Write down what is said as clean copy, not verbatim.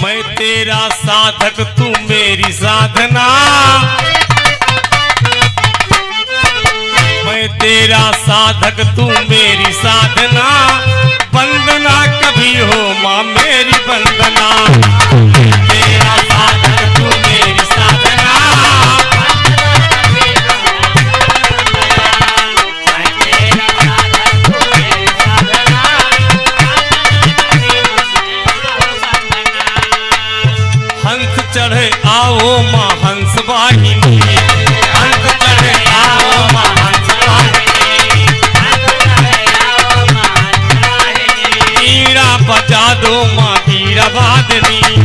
मैं तेरा साधक तू मेरी साधना, मैं तेरा साधक तू मेरी साधना, वंदना कभी हो माँ मेरी वंदना। तेरा साधक तू मेरी साधना, हंस चढ़े आओ माँ हंस वाहिनी, हंस चढ़े आओ माँ हंस वाहिनी, बीड़ा बजा दो माँ बीड़ा वादनी।